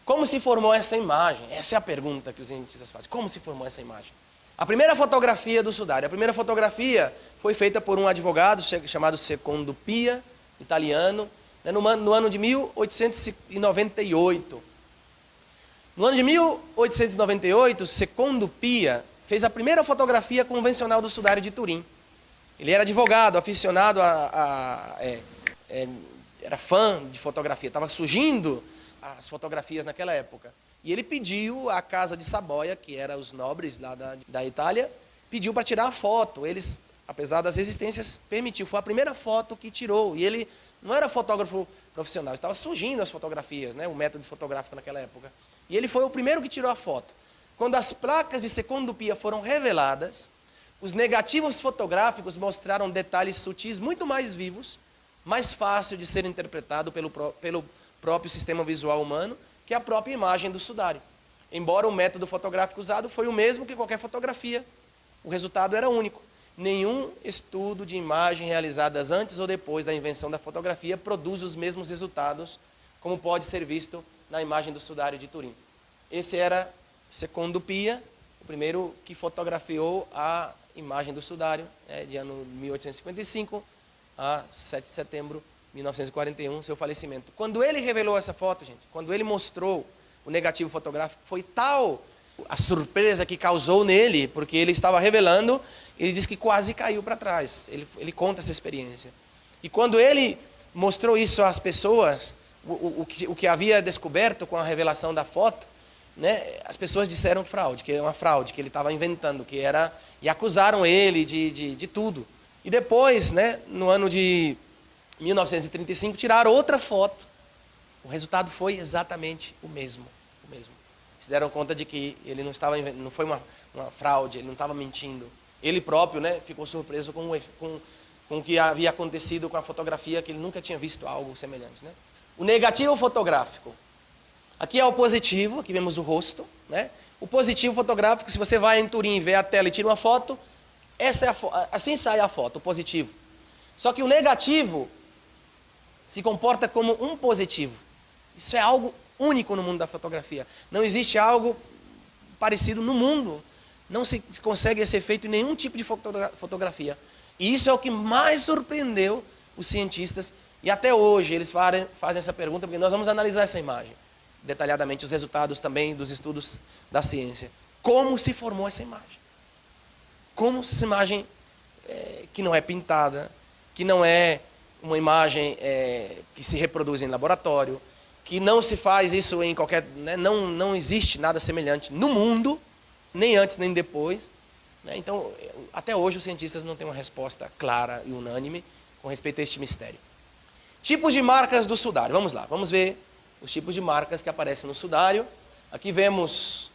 Como se formou essa imagem? Essa é a pergunta que os cientistas fazem. Como se formou essa imagem? A primeira fotografia do sudário. A primeira fotografia foi feita por um advogado chamado Secondo Pia, italiano, no ano de 1898. No ano de 1898, Secondo Pia fez a primeira fotografia convencional do sudário de Turim. Ele era advogado, aficionado era fã de fotografia, estava surgindo as fotografias naquela época. E ele pediu à casa de Saboia, que eram os nobres lá da Itália, pediu para tirar a foto. Eles, apesar das resistências, permitiu. Foi a primeira foto que tirou. E ele não era fotógrafo profissional, estava surgindo as fotografias, né, o método fotográfico naquela época. E ele foi o primeiro que tirou a foto. Quando as placas de Secondo Pia foram reveladas, os negativos fotográficos mostraram detalhes sutis muito mais vivos, mais fácil de ser interpretado pelo próprio sistema visual humano, que a própria imagem do sudário. Embora o método fotográfico usado foi o mesmo que qualquer fotografia, o resultado era único. Nenhum estudo de imagem realizadas antes ou depois da invenção da fotografia produz os mesmos resultados, como pode ser visto na imagem do sudário de Turim. Esse era Secondo Pia, o primeiro que fotografiou a imagem do sudário, de ano 1855 a 7 de setembro de 1941, seu falecimento. Quando ele revelou essa foto, gente, quando ele mostrou o negativo fotográfico, foi tal a surpresa que causou nele, porque ele estava revelando, ele disse que quase caiu para trás. Ele conta essa experiência. E quando ele mostrou isso às pessoas, o que havia descoberto com a revelação da foto, né, as pessoas disseram que era uma fraude, que ele estava inventando, e acusaram ele de tudo. E depois, né, no ano de 1935, tiraram outra foto. O resultado foi exatamente o mesmo. Se deram conta de que ele não foi uma fraude, ele não estava mentindo. Ele próprio, né, ficou surpreso com o que havia acontecido com a fotografia, que ele nunca tinha visto algo semelhante, né? O negativo fotográfico. Aqui é o positivo, aqui vemos o rosto, né? O positivo fotográfico, se você vai em Turim, vê a tela e tira uma foto, assim sai a foto, o positivo. Só que o negativo se comporta como um positivo. Isso é algo único no mundo da fotografia. Não existe algo parecido no mundo. Não se consegue esse efeito em nenhum tipo de fotografia. E isso é o que mais surpreendeu os cientistas. E até hoje eles fazem essa pergunta, porque nós vamos analisar essa imagem detalhadamente, os resultados também dos estudos da ciência. Como se formou essa imagem? Como essa imagem, que não é pintada, que não é uma imagem que se reproduz em laboratório, que não se faz isso em qualquer... Né, não existe nada semelhante no mundo, nem antes nem depois. Né? Então, até hoje os cientistas não têm uma resposta clara e unânime com respeito a este mistério. Tipos de marcas do sudário. Vamos lá, vamos ver os tipos de marcas que aparecem no sudário. Aqui vemos,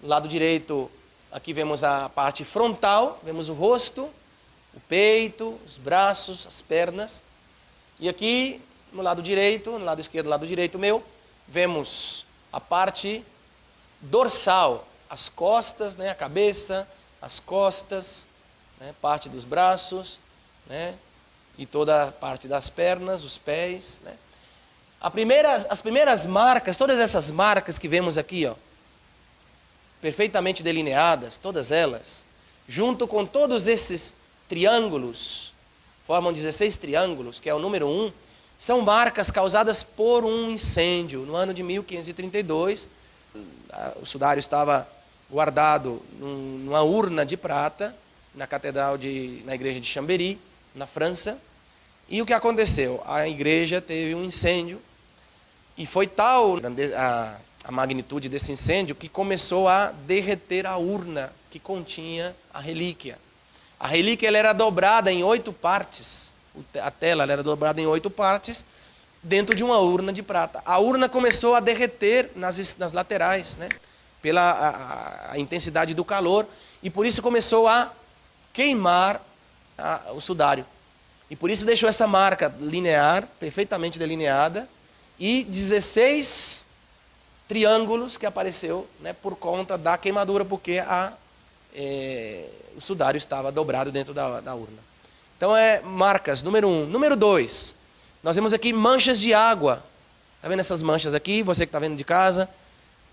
no lado direito, aqui vemos a parte frontal, vemos o rosto, o peito, os braços, as pernas. E aqui, no lado direito, no lado esquerdo, no lado direito meu, vemos a parte dorsal, as costas, né, a cabeça, as costas, né, parte dos braços, né, e toda a parte das pernas, os pés, né. As primeiras marcas, todas essas marcas que vemos aqui, ó, perfeitamente delineadas, todas elas, junto com todos esses triângulos, formam 16 triângulos, que é o número 1, são marcas causadas por um incêndio. No ano de 1532, o sudário estava guardado numa urna de prata, na igreja de Chambéry, na França. E o que aconteceu? A igreja teve um incêndio, e foi tal a magnitude desse incêndio que começou a derreter a urna que continha a relíquia. A relíquia ela era dobrada em 8 partes, a tela ela era dobrada em 8 partes, dentro de uma urna de prata. A urna começou a derreter nas laterais, né, pela a intensidade do calor, e por isso começou a queimar o sudário. E por isso deixou essa marca linear, perfeitamente delineada, e 16 triângulos que apareceu, né, por conta da queimadura, porque o sudário estava dobrado dentro da urna. Então, marcas, número 1. Número 2, nós vemos aqui manchas de água. Está vendo essas manchas aqui? Você que está vendo de casa,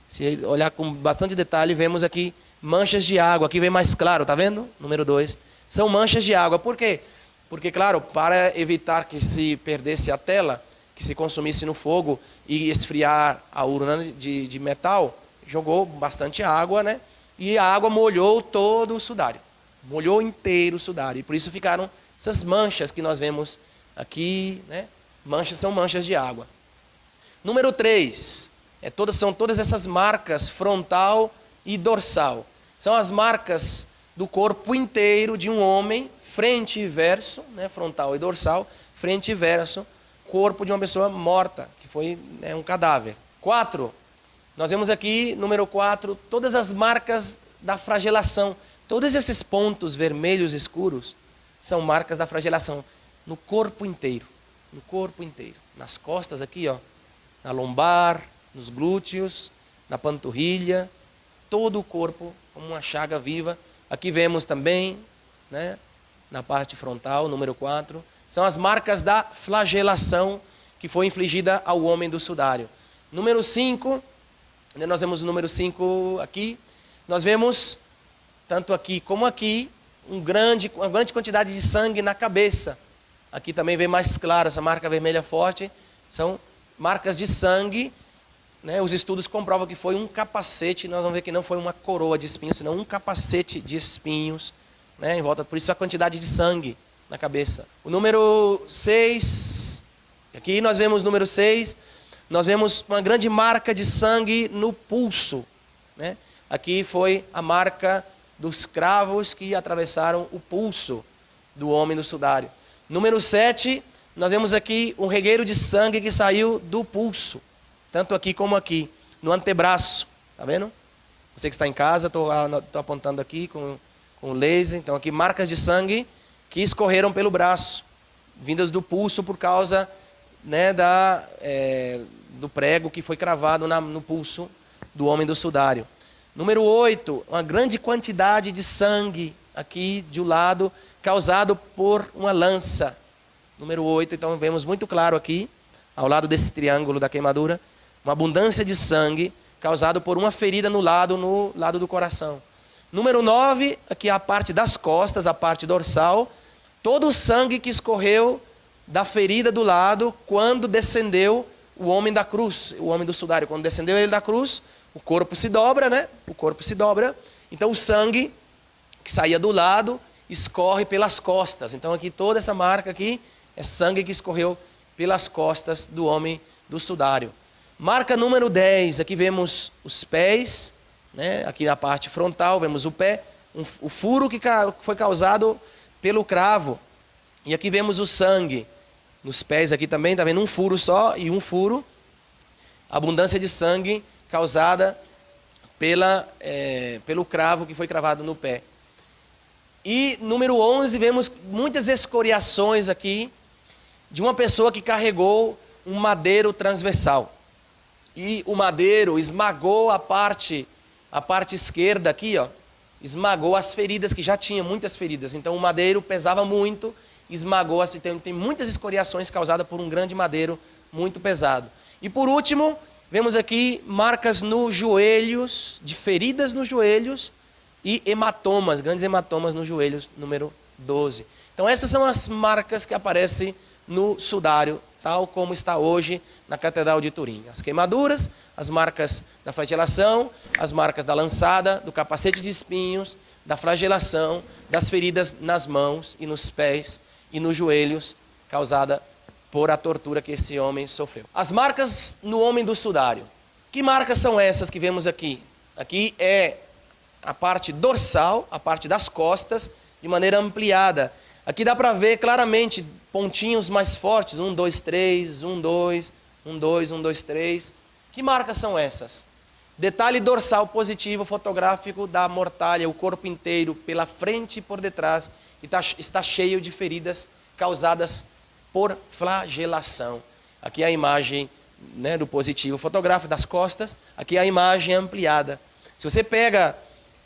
se olhar com bastante detalhe, vemos aqui manchas de água. Aqui vem mais claro, está vendo? Número 2. São manchas de água. Por quê? Porque, claro, para evitar que se perdesse a tela, que se consumisse no fogo e esfriar a urna de metal, jogou bastante água, né? E a água molhou todo o sudário. Molhou inteiro o sudário. E por isso ficaram essas manchas que nós vemos aqui, né? São manchas de água. Número 3, são todas essas marcas frontal e dorsal. São as marcas do corpo inteiro de um homem, frente e verso, né? Frontal e dorsal, frente e verso, corpo de uma pessoa morta, que foi, né, um cadáver. 4, nós vemos aqui, número 4, todas as marcas da flagelação. Todos esses pontos vermelhos escuros são marcas da flagelação no corpo inteiro. No corpo inteiro. Nas costas aqui, ó, na lombar, nos glúteos, na panturrilha, todo o corpo como uma chaga viva. Aqui vemos também, né, na parte frontal, número 4, são as marcas da flagelação que foi infligida ao homem do sudário. Número 5, nós vemos o número 5 aqui, nós vemos, tanto aqui como aqui, uma grande quantidade de sangue na cabeça. Aqui também vem mais claro, essa marca vermelha forte, são marcas de sangue, né? Os estudos comprovam que foi um capacete, nós vamos ver que não foi uma coroa de espinhos, senão um capacete de espinhos, né? Em volta, por isso a quantidade de sangue na cabeça. O número 6, aqui nós vemos o número 6, nós vemos uma grande marca de sangue no pulso, né? Aqui foi a marca dos cravos que atravessaram o pulso do homem do sudário. Número 7, nós vemos aqui um regueiro de sangue que saiu do pulso, tanto aqui como aqui, no antebraço, tá vendo? Você que está em casa, estou apontando aqui com o laser, então aqui marcas de sangue que escorreram pelo braço, vindas do pulso por causa, né, do prego que foi cravado no pulso do homem do sudário. Número 8, uma grande quantidade de sangue aqui de um lado, causado por uma lança. Número 8, então vemos muito claro aqui, ao lado desse triângulo da queimadura, uma abundância de sangue causado por uma ferida no lado do coração. Número 9, aqui a parte das costas, a parte dorsal, todo o sangue que escorreu da ferida do lado quando descendeu o homem da cruz, o homem do sudário. Quando descendeu ele da cruz, o corpo se dobra, né? O corpo se dobra, então o sangue que saía do lado escorre pelas costas. Então aqui toda essa marca aqui é sangue que escorreu pelas costas do homem do sudário. Marca número 10, aqui vemos os pés, né? Aqui na parte frontal vemos o pé, o furo que foi causado pelo cravo. E aqui vemos o sangue. Nos pés aqui também, está vendo um furo só e um furo. Abundância de sangue causada pelo cravo que foi cravado no pé. E número 11, vemos muitas escoriações aqui de uma pessoa que carregou um madeiro transversal. E o madeiro esmagou a parte esquerda aqui, ó, esmagou as feridas, que já tinha muitas feridas. Então o madeiro pesava muito, esmagou as feridas. Tem muitas escoriações causadas por um grande madeiro muito pesado. E por último, vemos aqui marcas nos joelhos, de feridas nos joelhos e hematomas, grandes hematomas nos joelhos, número 12. Então essas são as marcas que aparecem no sudário, tal como está hoje na Catedral de Turim. As queimaduras, as marcas da flagelação, as marcas da lançada, do capacete de espinhos, da flagelação, das feridas nas mãos e nos pés e nos joelhos, causada por a tortura que esse homem sofreu. As marcas no homem do sudário. Que marcas são essas que vemos aqui? Aqui é a parte dorsal, a parte das costas, de maneira ampliada. Aqui dá para ver claramente pontinhos mais fortes, 1, 2, 3, 1, 2, 1, 2, 1, 2, 3. Que marcas são essas? Detalhe dorsal positivo fotográfico da mortalha, o corpo inteiro, pela frente e por detrás, está cheio de feridas causadas por flagelação. Aqui é a imagem, né, do positivo fotográfico das costas, aqui é a imagem ampliada. Se você pega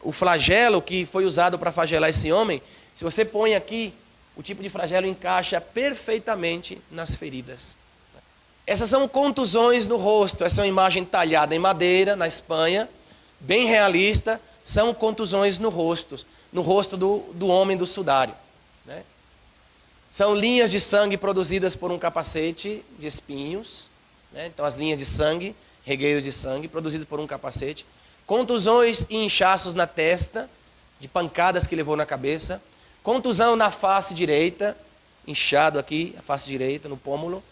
o flagelo que foi usado para flagelar esse homem, se você põe aqui, o tipo de flagelo encaixa perfeitamente nas feridas. Essas são contusões no rosto. Essa é uma imagem talhada em madeira, na Espanha, bem realista. São contusões no rosto do homem do sudário, né? São linhas de sangue produzidas por um capacete de espinhos, né? Então, as linhas de sangue, regueiros de sangue, produzidos por um capacete. Contusões e inchaços na testa, de pancadas que levou na cabeça. Contusão na face direita, inchado aqui, a face direita, no pômulo.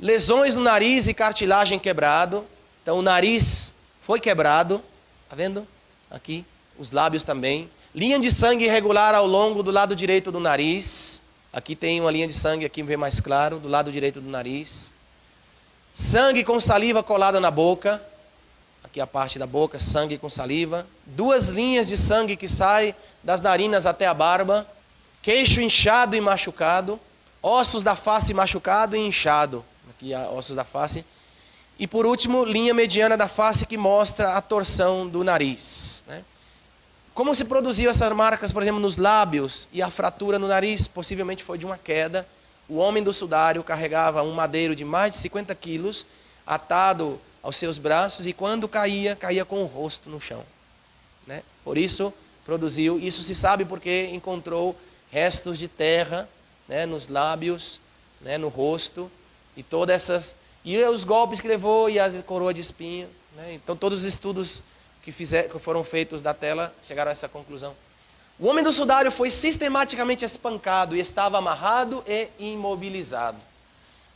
Lesões no nariz e cartilagem quebrado. Então, o nariz foi quebrado, tá vendo? Aqui, os lábios também. Linha de sangue irregular ao longo do lado direito do nariz. Aqui tem uma linha de sangue, aqui vê mais claro, do lado direito do nariz. Sangue com saliva colada na boca. Aqui a parte da boca, sangue com saliva. 2 linhas de sangue que saem das narinas até a barba. Queixo inchado e machucado. Ossos da face machucado e inchado. Aqui ossos da face. E por último, linha mediana da face que mostra a torção do nariz, né? Como se produziu essas marcas, por exemplo, nos lábios e a fratura no nariz? Possivelmente foi de uma queda. O homem do sudário carregava um madeiro de mais de 50 quilos, atado aos seus braços, e quando caía, caía com o rosto no chão, né? Por isso produziu, isso se sabe porque encontrou restos de terra, né, nos lábios, né, no rosto, e todas essas... E os golpes que levou e as coroas de espinho, né? Então, todos os estudos que foram feitos da tela chegaram a essa conclusão. O homem do sudário foi sistematicamente espancado e estava amarrado e imobilizado.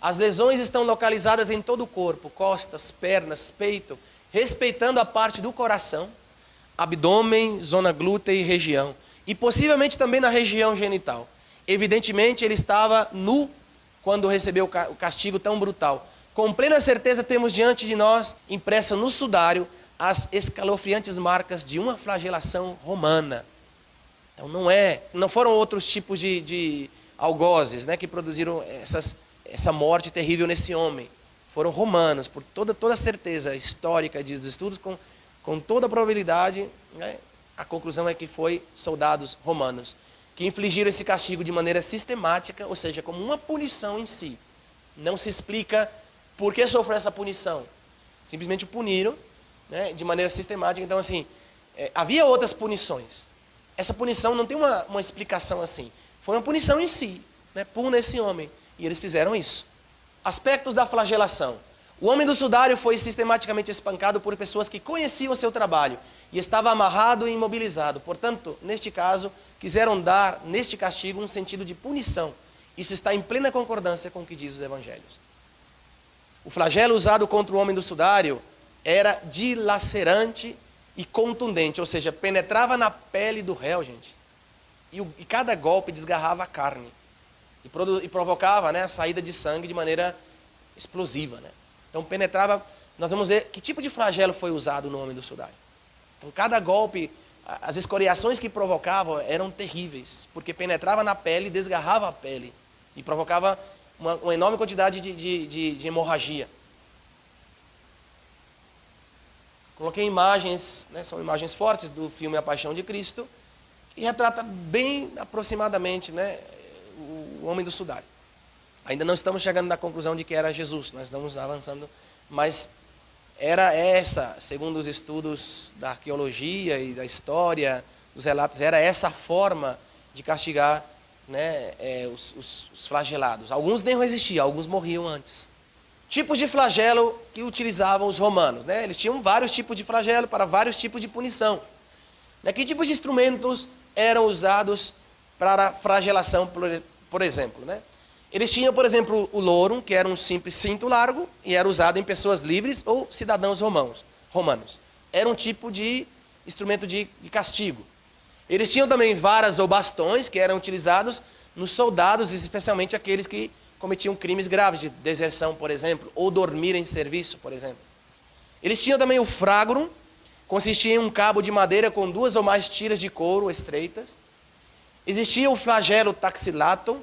As lesões estão localizadas em todo o corpo, costas, pernas, peito, respeitando a parte do coração, abdômen, zona glútea e região. E possivelmente também na região genital. Evidentemente, ele estava nu quando recebeu o castigo tão brutal. Com plena certeza temos diante de nós, impressa no sudário, as escalofriantes marcas de uma flagelação romana. Então não foram outros tipos de algozes, né, que produziram essa morte terrível nesse homem. Foram romanos, por toda a certeza histórica dos estudos, com toda a probabilidade, né, a conclusão é que foi soldados romanos que infligiram esse castigo de maneira sistemática, ou seja, como uma punição em si. Não se explica por que sofreu essa punição. Simplesmente o puniram, né, de maneira sistemática. Então, assim, havia outras punições. Essa punição não tem uma explicação assim. Foi uma punição em si, né, puna esse homem. E eles fizeram isso. Aspectos da flagelação. O homem do sudário foi sistematicamente espancado por pessoas que conheciam o seu trabalho e estava amarrado e imobilizado. Portanto, neste caso, quiseram dar neste castigo um sentido de punição. Isso está em plena concordância com o que diz os evangelhos. O flagelo usado contra o homem do sudário era dilacerante e contundente, ou seja, penetrava na pele do réu, gente. E cada golpe desgarrava a carne e provocava, né, a saída de sangue de maneira explosiva, né? Então penetrava. Nós vamos ver que tipo de flagelo foi usado no homem do sudário. Então cada golpe, as escoriações que provocavam eram terríveis, porque penetrava na pele, desgarrava a pele e provocava uma enorme quantidade de hemorragia. Coloquei imagens, né, são imagens fortes do filme A Paixão de Cristo, que retrata bem aproximadamente, né, o homem do sudário. Ainda não estamos chegando na conclusão de que era Jesus, nós estamos avançando, mas era essa, segundo os estudos da arqueologia e da história, dos relatos, era essa a forma de castigar, né, os flagelados. Alguns nem resistiam, alguns morriam antes. Tipos de flagelo que utilizavam os romanos, né? Eles tinham vários tipos de flagelo para vários tipos de punição. Que tipos de instrumentos eram usados para flagelação, por exemplo, né? Eles tinham, por exemplo, o lorum, que era um simples cinto largo e era usado em pessoas livres ou cidadãos romanos. Era um tipo de instrumento de castigo. Eles tinham também varas ou bastões que eram utilizados nos soldados, especialmente aqueles que cometiam crimes graves de deserção, por exemplo, ou dormir em serviço, por exemplo. Eles tinham também o fragrum, consistia em um cabo de madeira com 2 ou mais tiras de couro estreitas. Existia o flagelo taxilatum,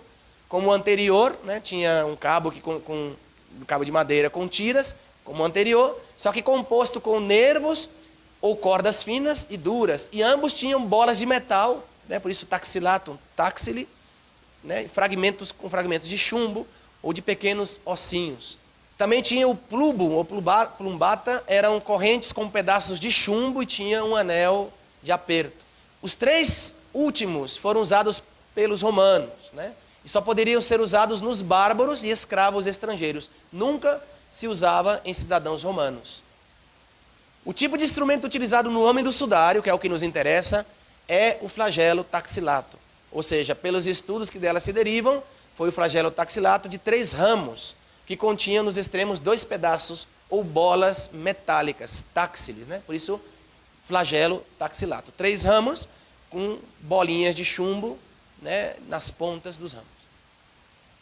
como o anterior, né? Tinha um cabo um cabo de madeira com tiras, como o anterior, só que composto com nervos ou cordas finas e duras, e ambos tinham bolas de metal, né? Por isso taxilatum, taxile, né? Fragmentos de chumbo ou de pequenos ossinhos. Também tinha o plubo, ou plumbata, eram correntes com pedaços de chumbo e tinha um anel de aperto. Os 3 últimos foram usados pelos romanos, né? E só poderiam ser usados nos bárbaros e escravos estrangeiros. Nunca se usava em cidadãos romanos. O tipo de instrumento utilizado no homem do sudário, que é o que nos interessa, é o flagelo taxilato. Ou seja, pelos estudos que dela se derivam, foi o flagelo taxilato de 3 ramos, que continha nos extremos 2 pedaços ou bolas metálicas, táxiles, né? Por isso, flagelo taxilato. 3 ramos com bolinhas de chumbo, né, nas pontas dos ramos.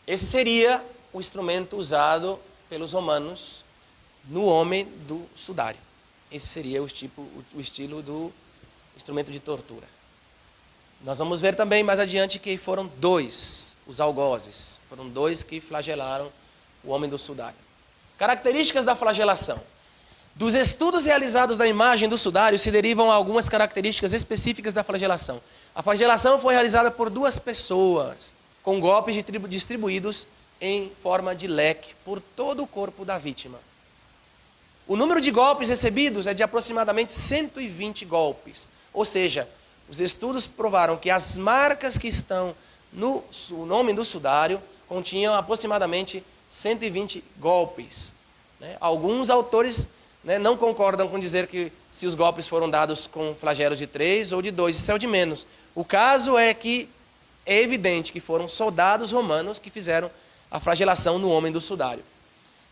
Esse seria o instrumento usado pelos romanos no homem do sudário. Esse seria o estilo do instrumento de tortura. Nós vamos ver também mais adiante que foram 2, os algozes. Foram 2 que flagelaram o homem do sudário. Características da flagelação. Dos estudos realizados da imagem do sudário se derivam algumas características específicas da flagelação. A flagelação foi realizada por 2 pessoas, com golpes distribuídos em forma de leque por todo o corpo da vítima. O número de golpes recebidos é de aproximadamente 120 golpes. Ou seja, os estudos provaram que as marcas que estão no homem do sudário continham aproximadamente 120 golpes. Alguns autores, né, não concordam com dizer que se os golpes foram dados com flagelos de 3 ou de 2, isso é o de menos. O caso é que é evidente que foram soldados romanos que fizeram a flagelação no homem do sudário.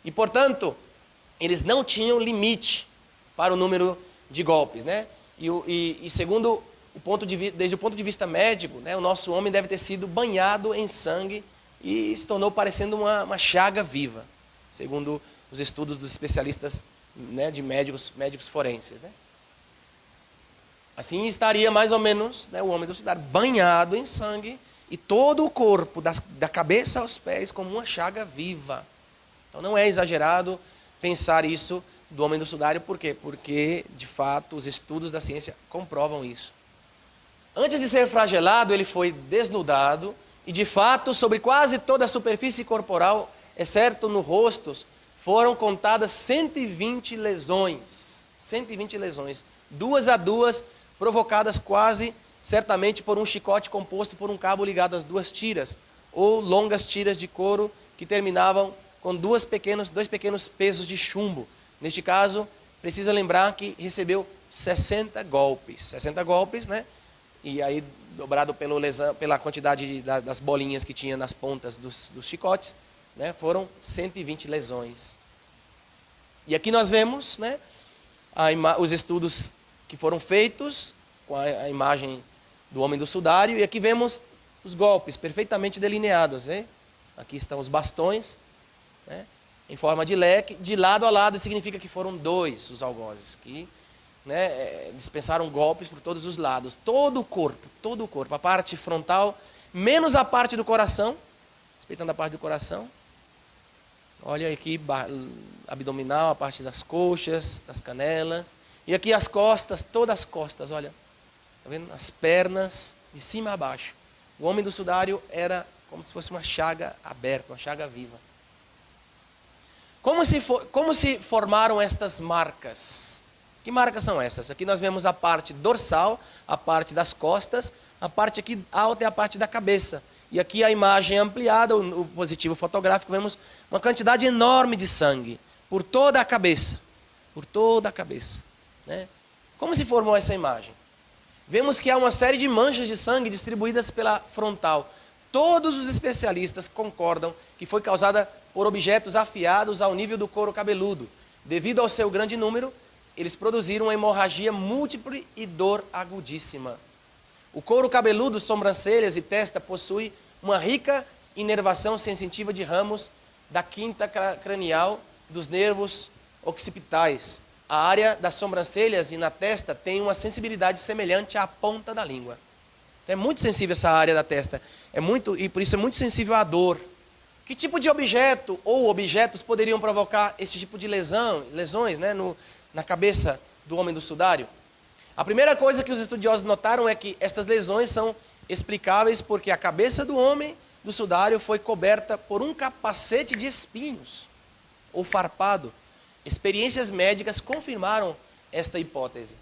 E, portanto, eles não tinham limite para o número de golpes, né? E segundo desde o ponto de vista médico, né, o nosso homem deve ter sido banhado em sangue e se tornou parecendo uma chaga viva, segundo os estudos dos especialistas, né, de médicos forenses, né? Assim estaria mais ou menos, né, o homem do sudário banhado em sangue e todo o corpo, da cabeça aos pés, como uma chaga viva. Então não é exagerado pensar isso do homem do sudário. Por quê? Porque, de fato, os estudos da ciência comprovam isso. Antes de ser flagelado, ele foi desnudado e, de fato, sobre quase toda a superfície corporal, exceto no rosto, foram contadas 120 lesões. 120 lesões. 2 a 2, provocadas quase certamente por um chicote composto por um cabo ligado às 2 tiras, ou longas tiras de couro que terminavam com 2 pequenos pesos de chumbo. Neste caso, precisa lembrar que recebeu 60 golpes. 60 golpes, né? E aí, dobrado pela quantidade das bolinhas que tinha nas pontas dos chicotes, né? Foram 120 lesões. E aqui nós vemos, né, os estudos que foram feitos com a imagem do homem do sudário. E aqui vemos os golpes perfeitamente delineados. Né? Aqui estão os bastões, né, em forma de leque. De lado a lado significa que foram 2 os algozes, que, né, dispensaram golpes por todos os lados. Todo o corpo. A parte frontal, menos a parte do coração, respeitando a parte do coração. Olha aqui, abdominal, a parte das coxas, das canelas. E aqui as costas, todas as costas, olha. Está vendo? As pernas, de cima a baixo. O homem do sudário era como se fosse uma chaga aberta, uma chaga viva. Como se formaram estas marcas? Que marcas são essas? Aqui nós vemos a parte dorsal, a parte das costas, a parte aqui alta é a parte da cabeça. E aqui a imagem ampliada, o positivo fotográfico, vemos uma quantidade enorme de sangue por toda a cabeça. Por toda a cabeça. Né? Como se formou essa imagem? Vemos que há uma série de manchas de sangue distribuídas pela frontal. Todos os especialistas concordam que foi causada por objetos afiados ao nível do couro cabeludo. Devido ao seu grande número, eles produziram uma hemorragia múltipla e dor agudíssima. O couro cabeludo, sobrancelhas e testa possui uma rica inervação sensitiva de ramos da quinta cranial dos nervos occipitais. A área das sobrancelhas e na testa tem uma sensibilidade semelhante à ponta da língua. É muito sensível essa área da testa. E por isso é muito sensível à dor. Que tipo de objeto ou objetos poderiam provocar esse tipo de lesões, né, na cabeça do homem do sudário? A primeira coisa que os estudiosos notaram é que estas lesões são explicáveis porque a cabeça do homem do sudário foi coberta por um capacete de espinhos. ou farpado. Experiências médicas confirmaram esta hipótese.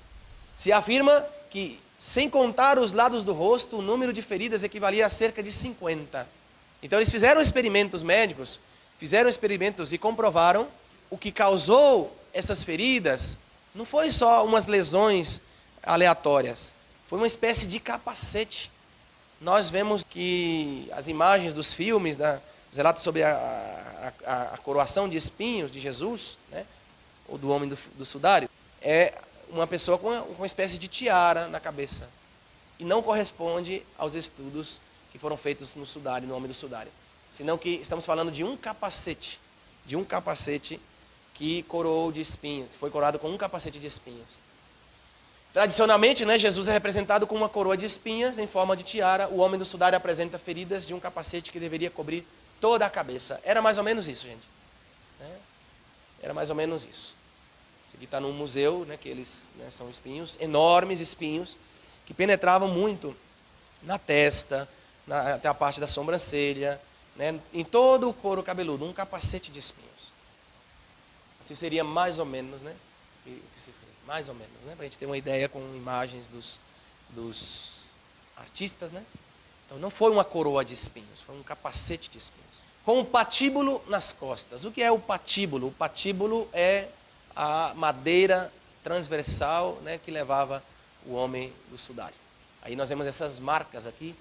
Se afirma que, sem contar os lados do rosto, o número de feridas equivalia a cerca de 50. Então eles fizeram experimentos médicos, e comprovaram o que causou essas feridas não foi só umas lesões aleatórias, foi uma espécie de capacete. Nós vemos que as imagens dos filmes, os relatos sobre a coroação de espinhos de Jesus, né, ou do homem do sudário, é uma pessoa com uma espécie de tiara na cabeça. E não corresponde aos estudos que foram feitos no sudário, no homem do sudário. Senão que estamos falando de um capacete que coroou de espinhos, que foi coroado com um capacete de espinhos. Tradicionalmente, né, Jesus é representado com uma coroa de espinhas em forma de tiara. O homem do sudário apresenta feridas de um capacete que deveria cobrir toda a cabeça. Era mais ou menos isso, gente. Era mais ou menos isso. Isso aqui está num museu, né, que eles, né, são espinhos, enormes espinhos, que penetravam muito na testa, até a parte da sobrancelha, né, em todo o couro cabeludo, um capacete de espinhos. Assim seria mais ou menos, né, que se fez. Mais ou menos, né, para a gente ter uma ideia com imagens dos artistas, né? Então não foi uma coroa de espinhos, foi um capacete de espinhos. Com um patíbulo nas costas. O que é o patíbulo? O patíbulo é a madeira transversal, né, que levava o homem do sudário. Aí nós vemos essas marcas aqui,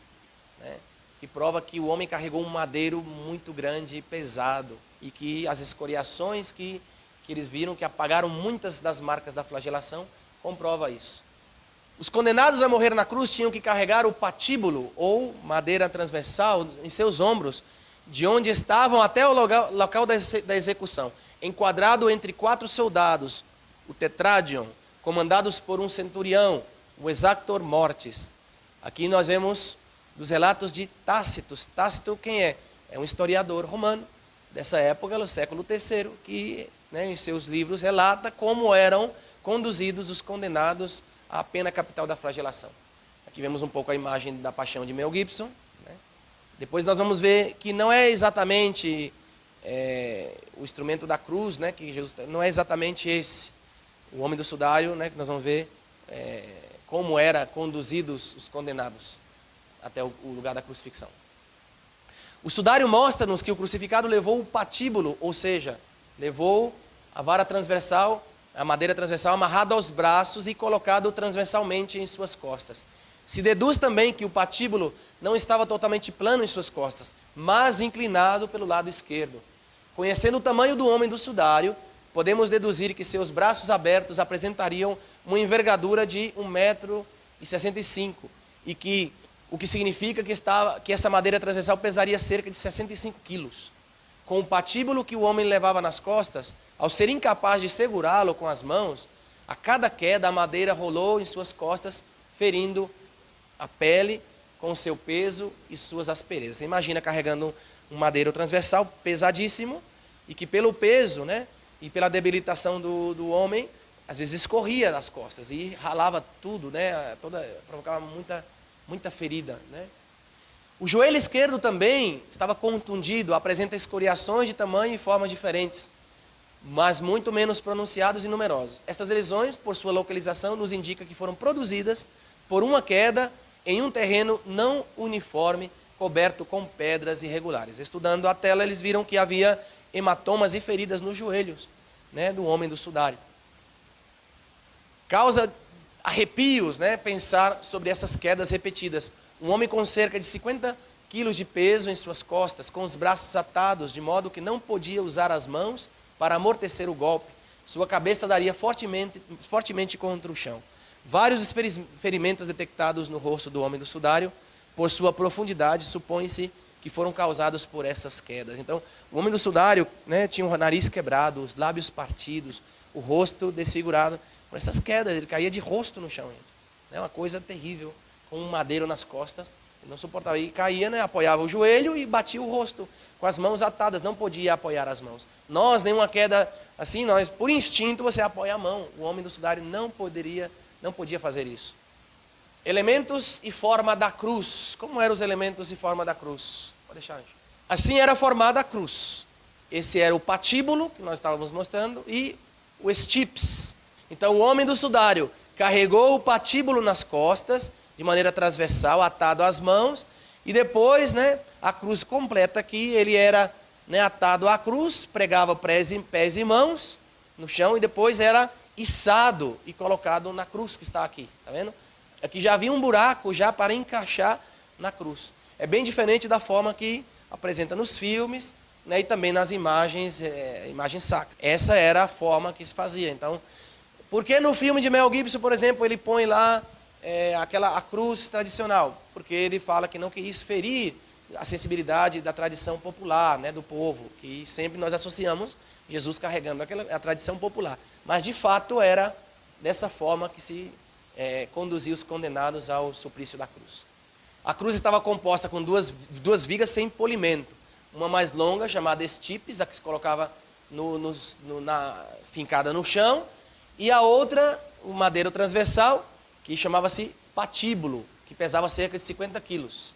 né, que prova que o homem carregou um madeiro muito grande e pesado, e que as escoriações que eles viram, que apagaram muitas das marcas da flagelação, comprova isso. Os condenados a morrer na cruz tinham que carregar o patíbulo, ou madeira transversal, em seus ombros, de onde estavam até o local da execução, enquadrado entre 4 soldados, o tetradion, comandados por um centurião, o exactor mortis. Aqui nós vemos dos relatos de Tácito. Tácito quem é? É um historiador romano dessa época, do século III, que, né, em seus livros relata como eram conduzidos os condenados à pena capital da flagelação. Aqui vemos um pouco a imagem da paixão de Mel Gibson, né? Depois nós vamos ver que não é exatamente o instrumento da cruz, né, que Jesus, não é exatamente esse. O homem do sudário, né, que nós vamos ver como eram conduzidos os condenados até o lugar da crucifixão. O sudário mostra-nos que o crucificado levou o patíbulo, ou seja, levou a vara transversal, a madeira transversal amarrada aos braços e colocado transversalmente em suas costas. Se deduz também que o patíbulo não estava totalmente plano em suas costas, mas inclinado pelo lado esquerdo. Conhecendo o tamanho do homem do sudário, podemos deduzir que seus braços abertos apresentariam uma envergadura de 1,65 m e que o que significa que essa madeira transversal pesaria cerca de 65 quilos. Com o patíbulo que o homem levava nas costas, ao ser incapaz de segurá-lo com as mãos, a cada queda a madeira rolou em suas costas, ferindo a pele com seu peso e suas asperezas. Você imagina carregando um madeiro transversal pesadíssimo e que pelo peso, né, e pela debilitação do homem, às vezes escorria das costas e ralava tudo, né, provocava muita ferida, né? O joelho esquerdo também estava contundido, apresenta escoriações de tamanho e formas diferentes, mas muito menos pronunciados e numerosos. Estas lesões, por sua localização, nos indica que foram produzidas por uma queda em um terreno não uniforme, coberto com pedras irregulares. Estudando a tela, eles viram que havia hematomas e feridas nos joelhos, né, do homem do sudário. Causa arrepios, né, pensar sobre essas quedas repetidas. Um homem com cerca de 50 quilos de peso em suas costas, com os braços atados, de modo que não podia usar as mãos para amortecer o golpe. Sua cabeça daria fortemente contra o chão. Vários ferimentos detectados no rosto do homem do sudário, por sua profundidade, supõe-se que foram causados por essas quedas. Então, o homem do sudário, né, tinha o nariz quebrado, os lábios partidos, o rosto desfigurado por essas quedas. Ele caía de rosto no chão, gente. É uma coisa terrível, com um madeiro nas costas. Ele não suportava. E caía, né, apoiava o joelho e batia o rosto com as mãos atadas. Não podia apoiar as mãos. Nós, nenhuma queda assim, nós, por instinto, você apoia a mão. O homem do sudário não podia fazer isso. Elementos e forma da cruz. Como eram os elementos e forma da cruz? Pode deixar, gente. Assim era formada a cruz. esse era o patíbulo, que nós estávamos mostrando, e o stipes. Então o homem do sudário carregou o patíbulo nas costas, de maneira transversal, atado às mãos, e depois, né, a cruz completa aqui, ele era, né, atado à cruz, pregava pés e mãos no chão, e depois era içado e colocado na cruz que está aqui, tá vendo? Aqui já havia um buraco já para encaixar na cruz. É bem diferente da forma que apresenta nos filmes, né, e também nas imagens, imagem sacra. Essa era a forma que se fazia. Então, por que no filme de Mel Gibson, por exemplo, ele põe lá a cruz tradicional? Porque ele fala que não quis ferir a sensibilidade da tradição popular, né, do povo, que sempre nós associamos Jesus carregando a tradição popular. Mas, de fato, era dessa forma que se conduzia os condenados ao suplício da cruz. A cruz estava composta com duas vigas sem polimento. Uma mais longa, chamada estipes, a que se colocava fincada no chão, e a outra, o madeiro transversal, que chamava-se patíbulo, que pesava cerca de 50 quilos.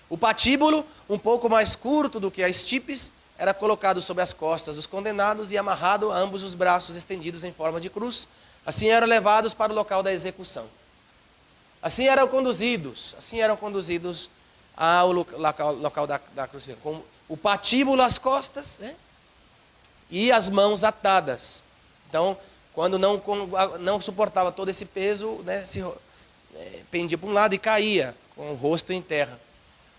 O patíbulo, um pouco mais curto do que a estipes, era colocado sobre as costas dos condenados e amarrado a ambos os braços estendidos em forma de cruz. Assim eram levados para o local da execução. Assim eram conduzidos ao local da crucificação, com o patíbulo às costas, né, e as mãos atadas. Então, quando não suportava todo esse peso, né, pendia para um lado e caía, com o rosto em terra.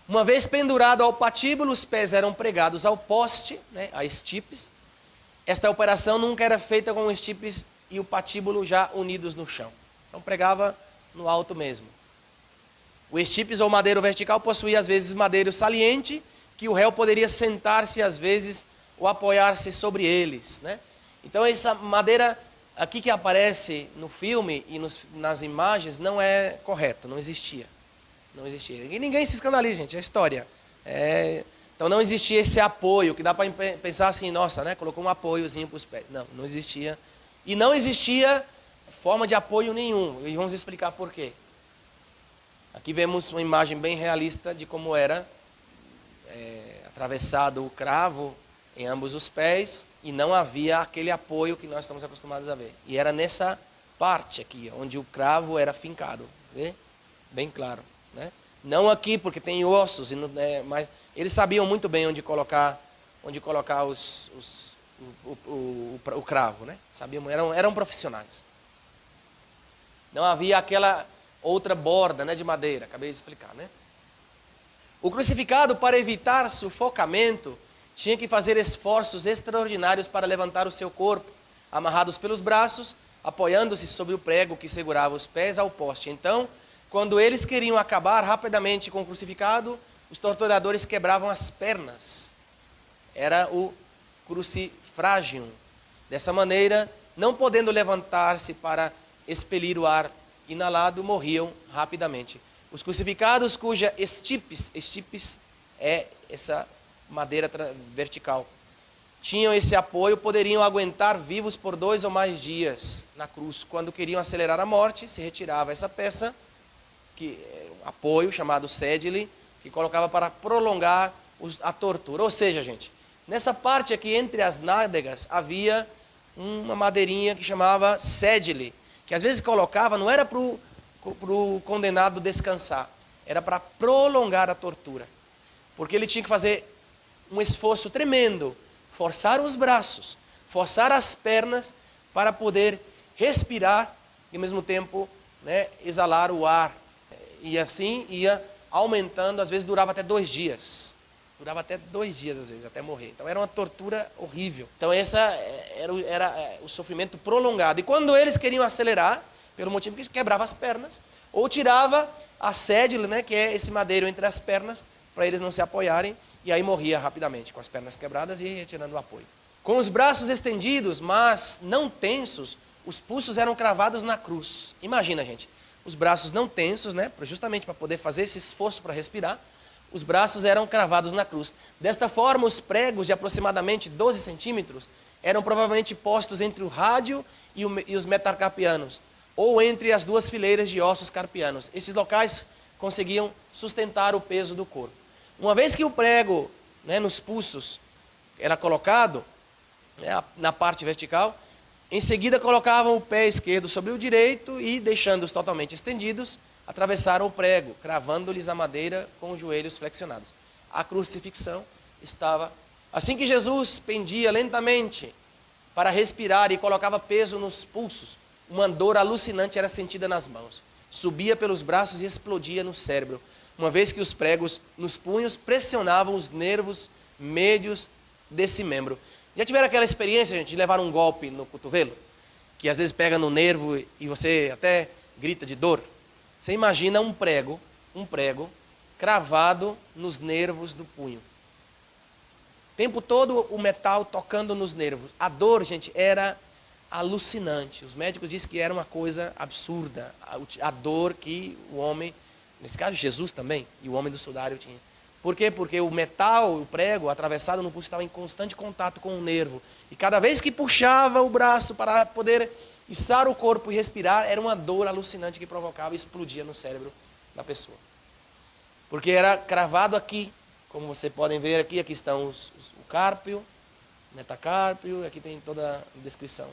Uma vez pendurado ao patíbulo, os pés eram pregados ao poste, né, a estipes. Esta operação nunca era feita com o estipes e o patíbulo já unidos no chão. Então pregava no alto mesmo. O estipes ou madeiro vertical possuía às vezes madeiro saliente, que o réu poderia sentar-se às vezes ou apoiar-se sobre eles, né? Então essa madeira aqui que aparece no filme e nas imagens não é correto, não existia. Não existia. E ninguém se escandaliza, gente, é história. Então não existia esse apoio, que dá para pensar assim, nossa, né, colocou um apoiozinho para os pés. Não existia. E não existia forma de apoio nenhum. E vamos explicar por quê. Aqui vemos uma imagem bem realista de como era atravessado o cravo em ambos os pés e não havia aquele apoio que nós estamos acostumados a ver. E era nessa parte aqui, onde o cravo era fincado. Vê? Bem claro. Né? Não aqui, porque tem ossos, mas eles sabiam muito bem onde colocar o cravo. Né? Sabiam, eram profissionais. Não havia aquela outra borda, né, de madeira, acabei de explicar. Né? O crucificado, para evitar sufocamento, tinha que fazer esforços extraordinários para levantar o seu corpo, amarrados pelos braços, apoiando-se sobre o prego que segurava os pés ao poste. Então, quando eles queriam acabar rapidamente com o crucificado, os torturadores quebravam as pernas. Era o crucifrágium. Dessa maneira, não podendo levantar-se para expelir o ar inalado, morriam rapidamente. Os crucificados cuja estipes é essa madeira vertical, tinham esse apoio, poderiam aguentar vivos por 2 ou mais dias na cruz. Quando queriam acelerar a morte, se retirava essa peça, apoio, chamado cédile, que colocava para prolongar a tortura. Ou seja, gente, nessa parte aqui, entre as nádegas, havia uma madeirinha que chamava cédile, que às vezes colocava, não era para o condenado descansar, era para prolongar a tortura. Porque ele tinha que fazer um esforço tremendo, forçar os braços, forçar as pernas para poder respirar e ao mesmo tempo, né, exalar o ar. E assim ia aumentando, às vezes durava até 2 dias. Durava até 2 dias, às vezes, até morrer. Então era uma tortura horrível. Então essa era o sofrimento prolongado. E quando eles queriam acelerar, pelo motivo que quebrava as pernas, ou tirava a cédula, né, que é esse madeiro entre as pernas, para eles não se apoiarem, e aí morria rapidamente, com as pernas quebradas e retirando o apoio. Com os braços estendidos, mas não tensos, os pulsos eram cravados na cruz. Imagina, gente, os braços não tensos, né, justamente para poder fazer esse esforço para respirar, os braços eram cravados na cruz. Desta forma, os pregos de aproximadamente 12 centímetros eram provavelmente postos entre o rádio e os metacarpianos, ou entre as 2 fileiras de ossos carpianos. Esses locais conseguiam sustentar o peso do corpo. Uma vez que o prego, né, nos pulsos era colocado, né, na parte vertical. Em seguida, colocavam o pé esquerdo sobre o direito e, deixando-os totalmente estendidos, atravessaram o prego, cravando-lhes a madeira com os joelhos flexionados. A crucifixão estava... Assim que Jesus pendia lentamente para respirar e colocava peso nos pulsos, uma dor alucinante era sentida nas mãos. Subia pelos braços e explodia no cérebro, uma vez que os pregos nos punhos pressionavam os nervos médios desse membro. Já tiveram aquela experiência, gente, de levar um golpe no cotovelo? Que às vezes pega no nervo e você até grita de dor? Você imagina um prego cravado nos nervos do punho. O tempo todo o metal tocando nos nervos. A dor, gente, era alucinante. Os médicos dizem que era uma coisa absurda. A dor que o homem, nesse caso Jesus também, e o homem do sudário tinha. Por quê? Porque o metal, o prego atravessado no pulso estava em constante contato com o nervo. E cada vez que puxava o braço para poder içar o corpo e respirar, era uma dor alucinante que provocava e explodia no cérebro da pessoa. Porque era cravado aqui, como vocês podem ver aqui estão o cárpio, o metacarpio, aqui tem toda a descrição.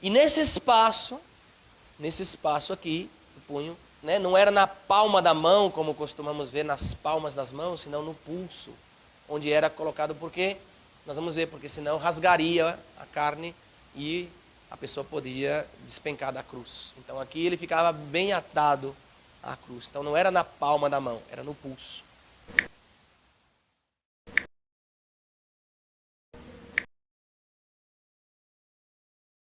E nesse espaço aqui, do punho, né, não era na palma da mão, como costumamos ver nas palmas das mãos, senão no pulso, onde era colocado, porque, nós vamos ver, porque senão rasgaria a carne e a pessoa podia despencar da cruz. Então aqui ele ficava bem atado à cruz. Então não era na palma da mão, era no pulso.